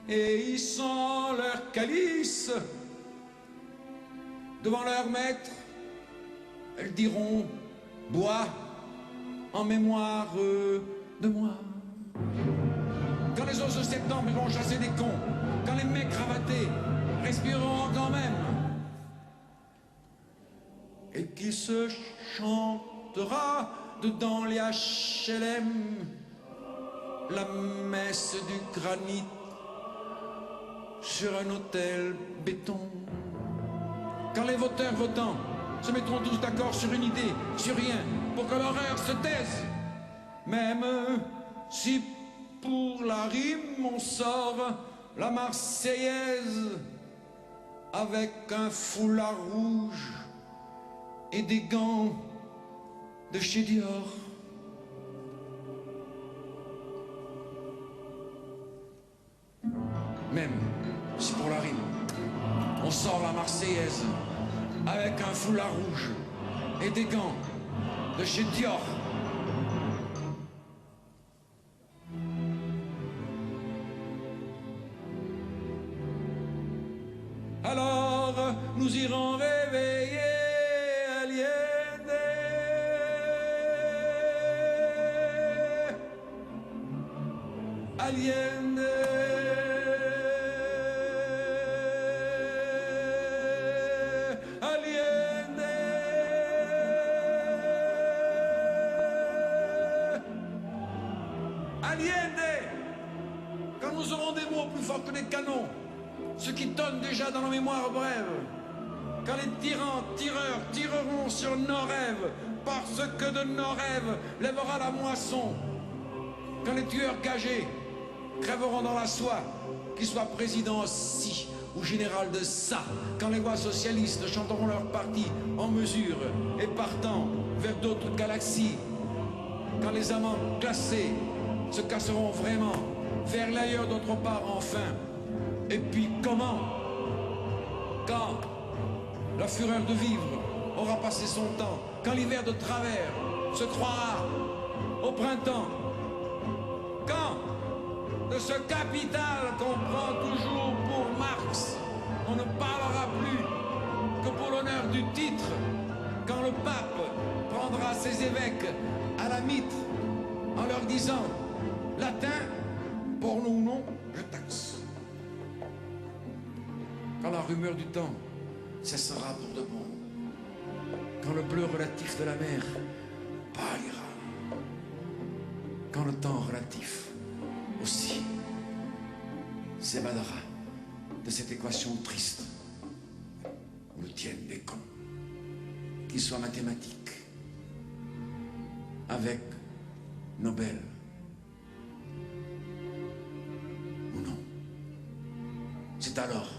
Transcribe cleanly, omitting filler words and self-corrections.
et ils sont leur calice. Devant leur maître, elles diront « Bois en mémoire de moi ». Quand les os de septembre vont chasser des cons, quand les mecs cravatés respireront quand même, et qu'il se chantera dedans les HLM la messe du granit sur un autel béton. Quand les voteurs votants se mettront tous d'accord sur une idée, sur rien, pour que l'horreur se taise, même si pour la rime on sort la Marseillaise avec un foulard rouge et des gants de chez Dior. Même si pour la rime on sort la Marseillaise avec un foulard rouge et des gants de chez Dior. Alors nous irons réveiller Allende. Allende. Allende. Allende. Quand nous aurons des mots plus forts que des canons, ce qui tonne déjà dans nos mémoires brèves, quand les tyrans, tireurs, tireront sur nos rêves, parce que de nos rêves lèvera la moisson, quand les tueurs gagés crèveront dans la soie, qu'ils soient présidents ci ou général de ça, quand les voix socialistes chanteront leur parti en mesure et partant vers d'autres galaxies, quand les amants classés se casseront vraiment vers l'ailleurs d'autre part enfin. Et puis comment? Quand la fureur de vivre aura passé son temps, quand l'hiver de travers se croira au printemps, quand de ce capital qu'on prend toujours pour Marx, on ne parlera plus que pour l'honneur du titre, quand le pape prendra ses évêques à la mitre en leur disant « Latin, pour nous non, je taxe ». Quand la rumeur du temps cessera pour de bon, quand le bleu relatif de la mer pâlira, quand le temps relatif aussi s'évadera de cette équation triste où le tiennent des cons, qu'ils soient mathématiques, avec Nobel ou non. C'est alors